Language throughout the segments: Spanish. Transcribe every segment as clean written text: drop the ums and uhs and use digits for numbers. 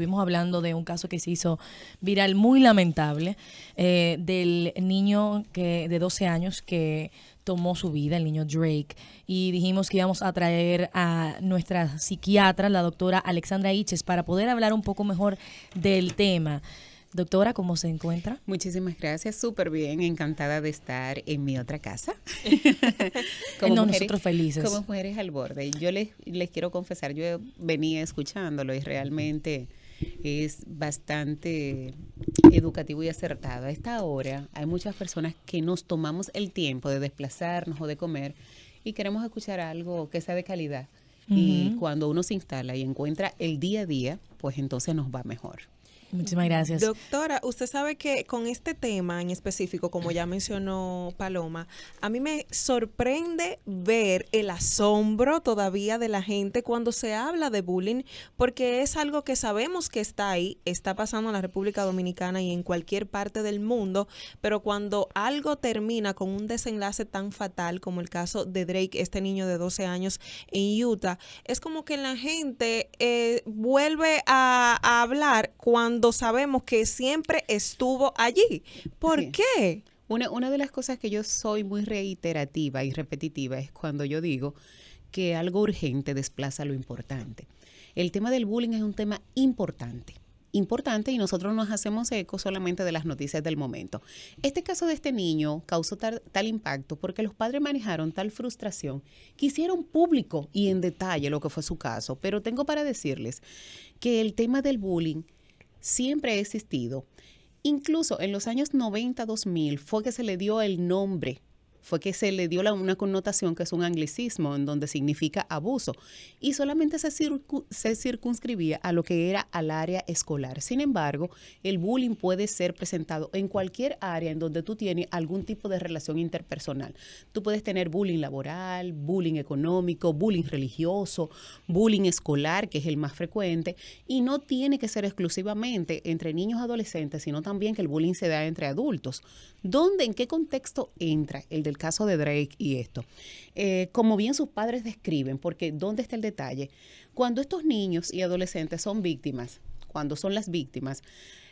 estuvimos hablando de un caso que se hizo viral, muy lamentable, del niño de 12 años que tomó su vida, el niño Drake, y dijimos que íbamos a traer a nuestra psiquiatra, la doctora Alexandra Iches, para poder hablar un poco mejor del tema. Doctora, ¿cómo se encuentra? Muchísimas gracias, súper bien, encantada de estar en mi otra casa. Nosotros felices. Como Mujeres al Borde. Yo les quiero confesar, yo venía escuchándolo y realmente es bastante educativo y acertado. A esta hora hay muchas personas que nos tomamos el tiempo de desplazarnos o de comer y queremos escuchar algo que sea de calidad. Y cuando uno se instala y encuentra el día a día, pues entonces nos va mejor. Muchísimas gracias. Doctora, usted sabe que con este tema en específico, como ya mencionó Paloma, a mí me sorprende ver el asombro todavía de la gente cuando se habla de bullying, porque es algo que sabemos que está ahí, está pasando en la República Dominicana y en cualquier parte del mundo, pero cuando algo termina con un desenlace tan fatal como el caso de Drake, este niño de 12 años en Utah, es como que la gente vuelve a hablar cuando sabemos que siempre estuvo allí. ¿Por qué? Una de las cosas que yo soy muy reiterativa y repetitiva es cuando yo digo que algo urgente desplaza lo importante. El tema del bullying es un tema importante y nosotros nos hacemos eco solamente de las noticias del momento. Este caso de este niño causó tal impacto porque los padres manejaron tal frustración que hicieron público y en detalle lo que fue su caso. Pero tengo para decirles que el tema del bullying siempre ha existido. Incluso en los años 90-2000 fue que se le dio el nombre, fue que se le dio una connotación que es un anglicismo en donde significa abuso y solamente se circunscribía a lo que era al área escolar. Sin embargo, el bullying puede ser presentado en cualquier área en donde tú tienes algún tipo de relación interpersonal. Tú puedes tener bullying laboral, bullying económico, bullying religioso, bullying escolar, que es el más frecuente, y no tiene que ser exclusivamente entre niños y adolescentes, sino también que el bullying se da entre adultos. ¿Dónde, en qué contexto entra el del caso de Drake y esto? Como bien sus padres describen, porque ¿dónde está el detalle? Cuando estos niños y adolescentes son víctimas, cuando son las víctimas,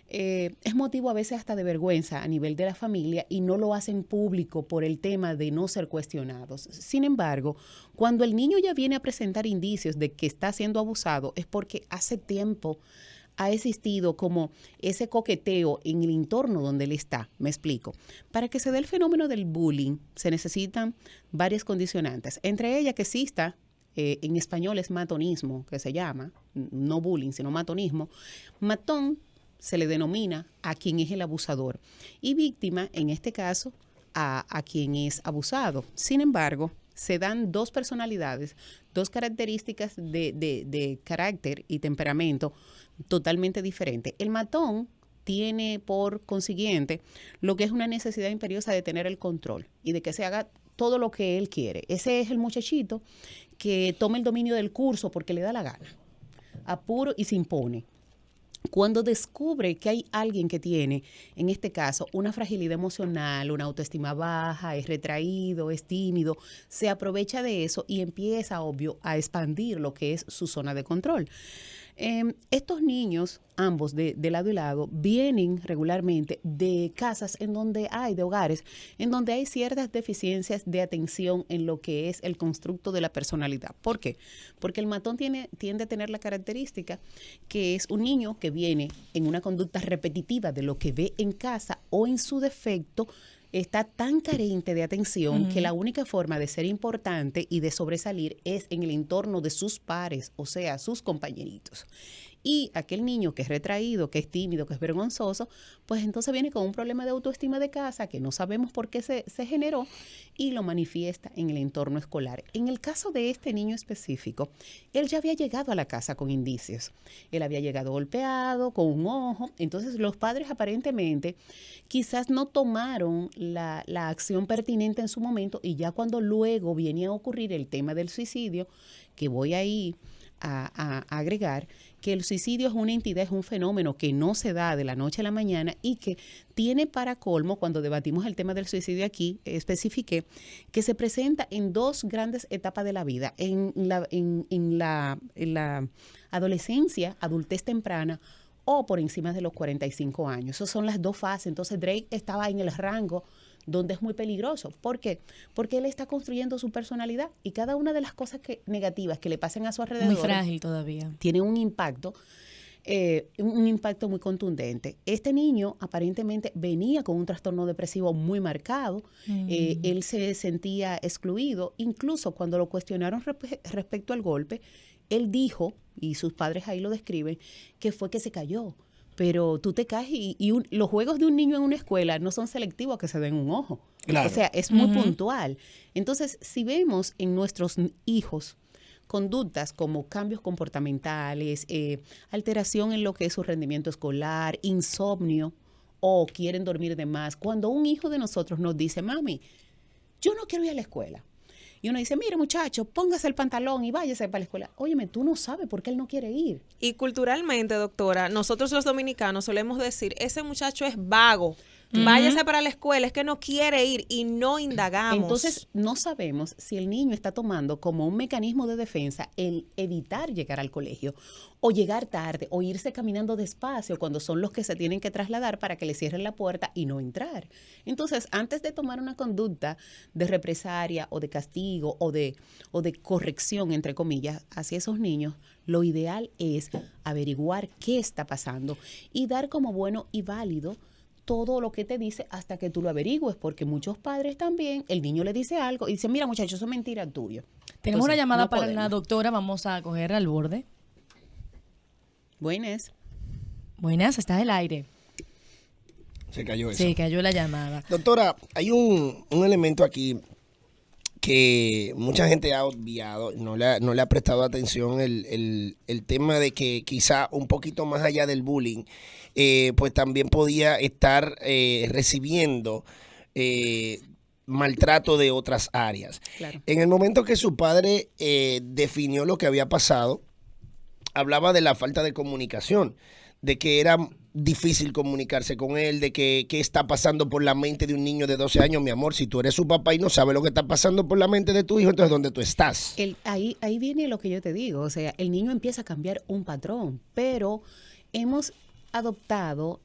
es motivo a veces hasta de vergüenza a nivel de la familia y no lo hacen público por el tema de no ser cuestionados. Sin embargo, cuando el niño ya viene a presentar indicios de que está siendo abusado, es porque hace tiempo ha existido como ese coqueteo en el entorno donde él está. Me explico. Para que se dé el fenómeno del bullying, se necesitan varias condicionantes. Entre ellas que exista, en español es matonismo, que se llama, no bullying, sino matonismo. Matón se le denomina a quien es el abusador. Y víctima, en este caso, a quien es abusado. Sin embargo, se dan dos personalidades, dos características de carácter y temperamento totalmente diferentes. El matón tiene por consiguiente lo que es una necesidad imperiosa de tener el control y de que se haga todo lo que él quiere. Ese es el muchachito que toma el dominio del curso porque le da la gana, apuro y se impone. Cuando descubre que hay alguien que tiene, en este caso, una fragilidad emocional, una autoestima baja, es retraído, es tímido, se aprovecha de eso y empieza, obvio, a expandir lo que es su zona de control. Estos niños, ambos de lado y lado, vienen regularmente de casas de hogares, en donde hay ciertas deficiencias de atención en lo que es el constructo de la personalidad. ¿Por qué? Porque el matón tiende a tener la característica que es un niño que viene en una conducta repetitiva de lo que ve en casa o en su defecto, está tan carente de atención que la única forma de ser importante y de sobresalir es en el entorno de sus pares, o sea, sus compañeritos. Y aquel niño que es retraído, que es tímido, que es vergonzoso, pues entonces viene con un problema de autoestima de casa que no sabemos por qué se generó y lo manifiesta en el entorno escolar. En el caso de este niño específico, él ya había llegado a la casa con indicios. Él había llegado golpeado, con un ojo. Entonces los padres aparentemente quizás no tomaron la acción pertinente en su momento y ya cuando luego viene a ocurrir el tema del suicidio, que voy ahí a agregar, que el suicidio es una entidad, es un fenómeno que no se da de la noche a la mañana y que tiene para colmo, cuando debatimos el tema del suicidio aquí, especifiqué que se presenta en dos grandes etapas de la vida, en la adolescencia, adultez temprana o por encima de los 45 años. Esas son las dos fases. Entonces Drake estaba en el rango donde es muy peligroso. ¿Por qué? Porque él está construyendo su personalidad y cada una de las cosas negativas que le pasen a su alrededor Muy frágil todavía. Tiene un impacto muy contundente. Este niño aparentemente venía con un trastorno depresivo muy marcado. Él se sentía excluido. Incluso cuando lo cuestionaron respecto al golpe, él dijo, y sus padres ahí lo describen, que fue que se cayó. Pero tú te caes y los juegos de un niño en una escuela no son selectivos a que se den un ojo. Claro. O sea, es muy puntual. Entonces, si vemos en nuestros hijos conductas como cambios comportamentales, alteración en lo que es su rendimiento escolar, insomnio o quieren dormir de más, cuando un hijo de nosotros nos dice, mami, yo no quiero ir a la escuela. Y uno dice, mire muchacho, póngase el pantalón y váyase para la escuela. Óyeme, tú no sabes por qué él no quiere ir. Y culturalmente, doctora, nosotros los dominicanos solemos decir, ese muchacho es vago. Váyase para la escuela, es que no quiere ir y no indagamos. Entonces, no sabemos si el niño está tomando como un mecanismo de defensa el evitar llegar al colegio o llegar tarde o irse caminando despacio cuando son los que se tienen que trasladar para que le cierren la puerta y no entrar. Entonces, antes de tomar una conducta de represalia o de castigo o de corrección, entre comillas, hacia esos niños, lo ideal es averiguar qué está pasando y dar como bueno y válido todo lo que te dice hasta que tú lo averigües, porque muchos padres también, el niño le dice algo y dice, mira muchacho, eso es mentira tuyo. Tenemos una llamada no para podemos. la doctora, vamos a cogerla al borde. Buenas. Buenas, estás al aire. Se cayó eso. Se cayó la llamada. Doctora, hay un elemento aquí que mucha gente ha obviado, no le ha prestado atención, el tema de que quizá un poquito más allá del bullying, pues también podía estar recibiendo maltrato de otras áreas. Claro. En el momento que su padre definió lo que había pasado, hablaba de la falta de comunicación, de que era difícil comunicarse con él, de que qué está pasando por la mente de un niño de 12 años, mi amor. Si tú eres su papá y no sabes lo que está pasando por la mente de tu hijo, entonces ¿dónde tú estás? Ahí viene lo que yo te digo, o sea, el niño empieza a cambiar un patrón, pero hemos adoptado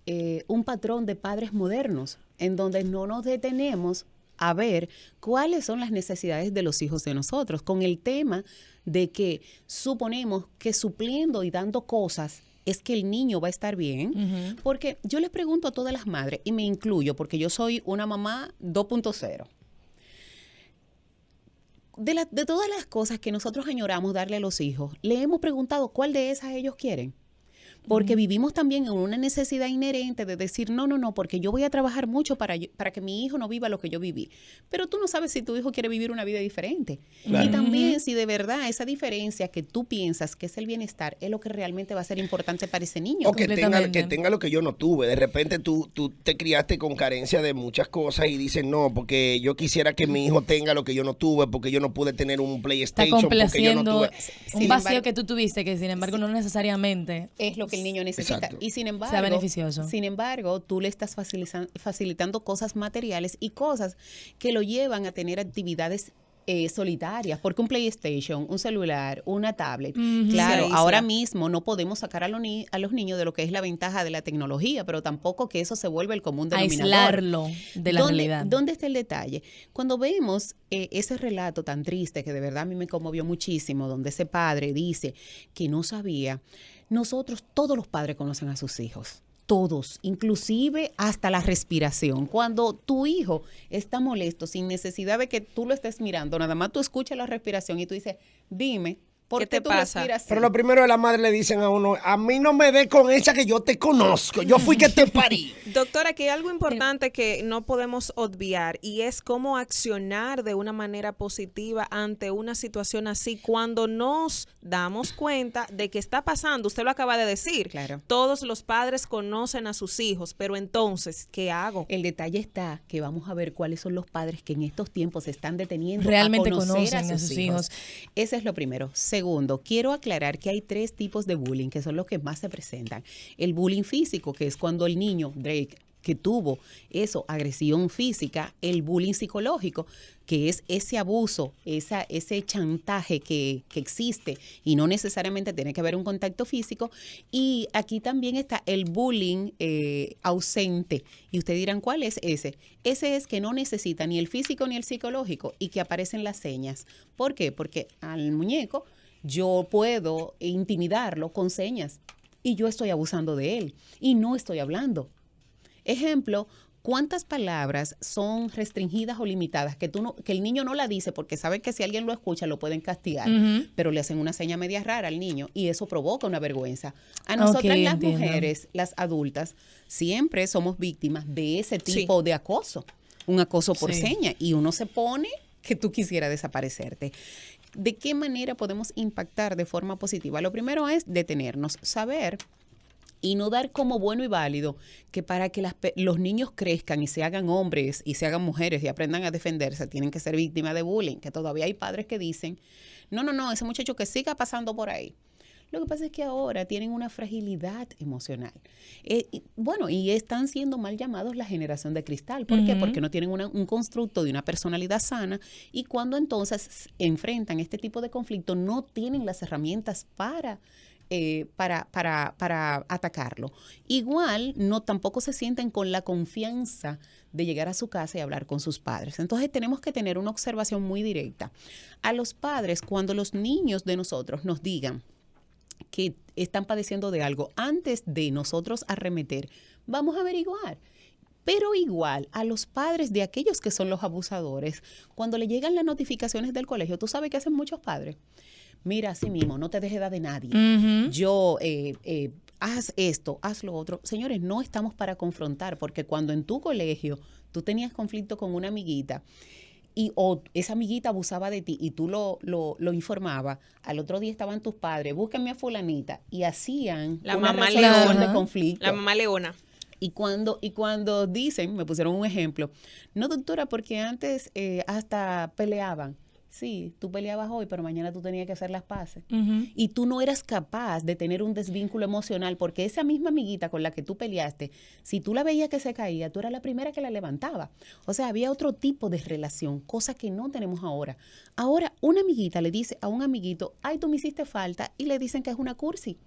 un patrón de padres modernos, en donde no nos detenemos a ver cuáles son las necesidades de los hijos de nosotros, con el tema de que suponemos que supliendo y dando cosas es que el niño va a estar bien, porque yo les pregunto a todas las madres, y me incluyo porque yo soy una mamá 2.0, de todas las cosas que nosotros añoramos darle a los hijos, le hemos preguntado cuál de esas ellos quieren. Porque vivimos también en una necesidad inherente de decir, no, porque yo voy a trabajar mucho para que mi hijo no viva lo que yo viví. Pero tú no sabes si tu hijo quiere vivir una vida diferente. Claro. Y también si de verdad esa diferencia que tú piensas que es el bienestar es lo que realmente va a ser importante para ese niño. O que tenga lo que yo no tuve. De repente tú te criaste con carencia de muchas cosas y dices, no, porque yo quisiera que mi hijo tenga lo que yo no tuve, porque yo no pude tener un PlayStation, porque yo no tuve un vacío que tú tuviste, que sin embargo no necesariamente es lo que el niño necesita. Exacto. Y sin embargo, sea beneficioso. Sin embargo, tú le estás facilitando cosas materiales y cosas que lo llevan a tener actividades solitarias, porque un PlayStation, un celular, una tablet, claro, ahora mismo no podemos sacar a los niños de lo que es la ventaja de la tecnología, pero tampoco que eso se vuelva el común denominador. Aislarlo de la realidad. ¿Dónde está el detalle? Cuando vemos ese relato tan triste, que de verdad a mí me conmovió muchísimo, donde ese padre dice que no sabía. Nosotros, todos los padres conocen a sus hijos, todos, inclusive hasta la respiración. Cuando tu hijo está molesto, sin necesidad de que tú lo estés mirando, nada más tú escuchas la respiración y tú dices, dime, ¿por qué tú respiras así? Pero lo primero de la madre le dicen a uno, a mí no me dé con esa que yo te conozco, yo fui que te parí. Doctora, que hay algo importante que no podemos obviar y es cómo accionar de una manera positiva ante una situación así cuando nos damos cuenta de que está pasando. Usted lo acaba de decir. Claro. Todos los padres conocen a sus hijos, pero entonces, ¿qué hago? El detalle está que vamos a ver cuáles son los padres que en estos tiempos se están deteniendo realmente a conocer conocen a sus hijos. Ese es lo primero. Segundo, quiero aclarar que hay 3 tipos de bullying que son los que más se presentan. El bullying físico, que es cuando el niño, Drake, que tuvo eso, agresión física, el bullying psicológico, que es ese abuso, ese chantaje que existe y no necesariamente tiene que haber un contacto físico. Y aquí también está el bullying ausente. Y ustedes dirán, ¿cuál es ese? Ese es que no necesita ni el físico ni el psicológico y que aparecen las señas. ¿Por qué? Porque al muñeco yo puedo intimidarlo con señas y yo estoy abusando de él y no estoy hablando. Ejemplo, ¿cuántas palabras son restringidas o limitadas que el niño no la dice porque sabe que si alguien lo escucha lo pueden castigar, pero le hacen una seña media rara al niño y eso provoca una vergüenza? A nosotras las mujeres, las adultas, siempre somos víctimas de ese tipo de acoso, un acoso por seña, y uno se pone que tú quisieras desaparecerte. ¿De qué manera podemos impactar de forma positiva? Lo primero es detenernos, saber y no dar como bueno y válido que para que los niños crezcan y se hagan hombres y se hagan mujeres y aprendan a defenderse, tienen que ser víctimas de bullying, que todavía hay padres que dicen, no, ese muchacho que siga pasando por ahí. Lo que pasa es que ahora tienen una fragilidad emocional. Y están siendo mal llamados la generación de cristal. ¿Por qué? Porque no tienen un constructo de una personalidad sana, y cuando entonces enfrentan este tipo de conflicto no tienen las herramientas para atacarlo. Igual, tampoco se sienten con la confianza de llegar a su casa y hablar con sus padres. Entonces tenemos que tener una observación muy directa. A los padres, cuando los niños de nosotros nos digan que están padeciendo de algo, antes de nosotros arremeter, vamos a averiguar. Pero igual, a los padres de aquellos que son los abusadores, cuando le llegan las notificaciones del colegio, ¿tú sabes qué hacen muchos padres? Mira, así mismo, no te dejes dar de nadie. Haz esto, haz lo otro. Señores, no estamos para confrontar, porque cuando en tu colegio tú tenías conflicto con una amiguita o esa amiguita abusaba de ti y tú lo informabas, al otro día estaban tus padres, búsquenme a fulanita, y hacían la una mamá resolución leona de conflicto. La mamá leona. Y cuando dicen, me pusieron un ejemplo, no, doctora, porque antes hasta peleaban. Sí, tú peleabas hoy, pero mañana tú tenías que hacer las paces. Y tú no eras capaz de tener un desvínculo emocional, porque esa misma amiguita con la que tú peleaste, si tú la veías que se caía, tú eras la primera que la levantaba. O sea, había otro tipo de relación, cosa que no tenemos ahora. Ahora, una amiguita le dice a un amiguito, ay, tú me hiciste falta, y le dicen que es una cursi.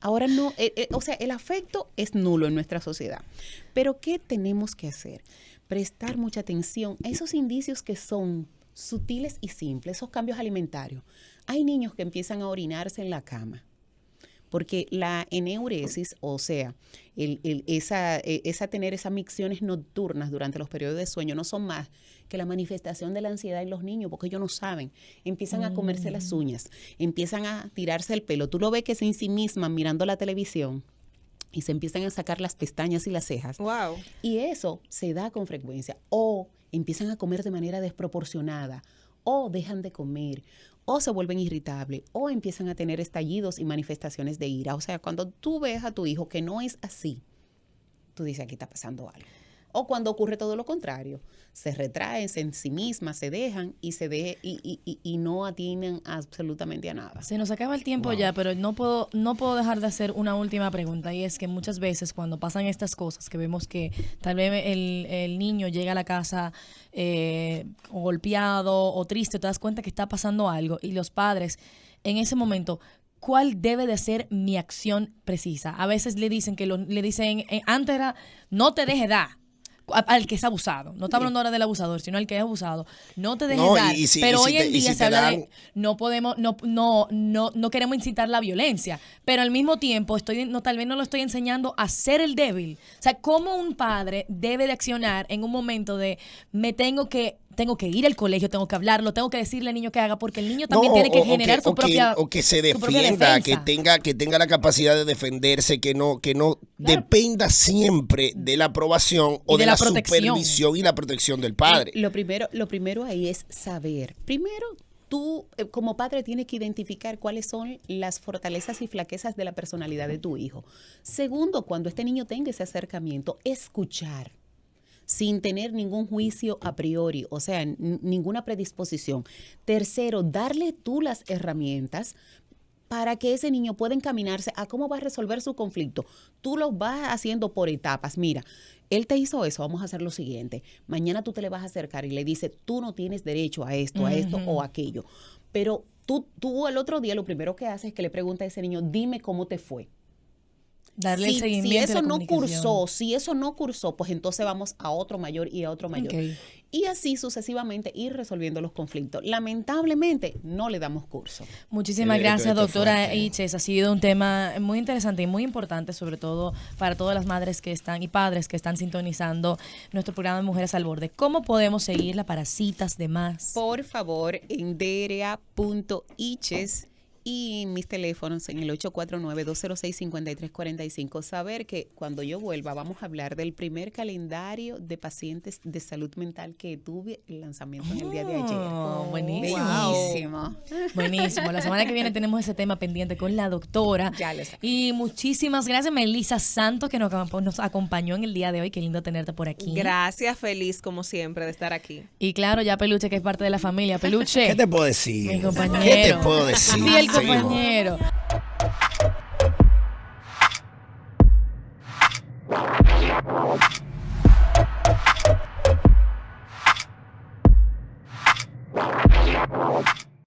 Ahora no, o sea, el afecto es nulo en nuestra sociedad. Pero ¿qué tenemos que hacer? Prestar mucha atención a esos indicios que son sutiles y simples, esos cambios alimentarios. Hay niños que empiezan a orinarse en la cama, porque la enuresis, o sea, tener esas micciones nocturnas durante los periodos de sueño, no son más que la manifestación de la ansiedad en los niños, porque ellos no saben. Empiezan a comerse las uñas, empiezan a tirarse el pelo. Tú lo ves que se ensimisman mirando la televisión y se empiezan a sacar las pestañas y las cejas. Wow. Y eso se da con frecuencia. O empiezan a comer de manera desproporcionada, o dejan de comer, o se vuelven irritables, o empiezan a tener estallidos y manifestaciones de ira. O sea, cuando tú ves a tu hijo que no es así, tú dices, aquí está pasando algo. O cuando ocurre todo lo contrario, se retraen, se ensimisman, se dejan y no atienden absolutamente a nada. Se nos acaba el tiempo ya, pero no puedo dejar de hacer una última pregunta, y es que muchas veces cuando pasan estas cosas, que vemos que tal vez el niño llega a la casa golpeado o triste, te das cuenta que está pasando algo, y los padres en ese momento, ¿cuál debe de ser mi acción precisa? A veces le dicen antes era, no te dejes dar al que es abusado. No está hablando ahora del abusador, sino al que es abusado. No te dejes dar. Pero hoy en día se habla de no podemos, no queremos incitar la violencia, pero al mismo tiempo tal vez no lo estoy enseñando a ser el débil. O sea, ¿cómo un padre debe de accionar en un momento de tengo que ir al colegio, tengo que hablarlo, tengo que decirle al niño que haga, porque el niño también tiene que generar su propia o que se defienda, que tenga la capacidad de defenderse, que no dependa siempre de la aprobación o de la supervisión y la protección del padre. Lo primero ahí es saber. Primero, tú como padre tienes que identificar cuáles son las fortalezas y flaquezas de la personalidad de tu hijo. Segundo, cuando este niño tenga ese acercamiento, escuchar, sin tener ningún juicio a priori, o sea, ninguna predisposición. Tercero, darle tú las herramientas para que ese niño pueda encaminarse a cómo va a resolver su conflicto. Tú lo vas haciendo por etapas. Mira, él te hizo eso, vamos a hacer lo siguiente. Mañana tú te le vas a acercar y le dices, tú no tienes derecho a esto o aquello. Pero tú el otro día lo primero que haces es que le preguntas a ese niño, dime cómo te fue. Darle el seguimiento. Si eso a la no comunicación. cursó, pues entonces vamos a otro mayor y a otro mayor. Okay. Y así sucesivamente ir resolviendo los conflictos. Lamentablemente no le damos curso. Muchísimas gracias, esto doctora fuerte. Iches. Ha sido un tema muy interesante y muy importante, sobre todo para todas las madres que están y padres que están sintonizando nuestro programa de Mujeres al Borde. ¿Cómo podemos seguirla para citas de más? Por favor, en derea.iches y mis teléfonos en el 849-206-5345. Saber que cuando yo vuelva vamos a hablar del primer calendario de pacientes de salud mental que tuve el lanzamiento en el día de ayer. Buenísimo. Bellísimo. Buenísimo. La semana que viene tenemos ese tema pendiente con la doctora. Ya lo sé. Y muchísimas gracias, Melissa Santos, que nos acompañó en el día de hoy. Qué lindo tenerte por aquí. Gracias, feliz como siempre de estar aquí. Y claro, ya Peluche, que es parte de la familia. Peluche. ¿Qué te puedo decir? Mi compañero. ¿Qué te puedo decir? Fiel Seguimos. compañero.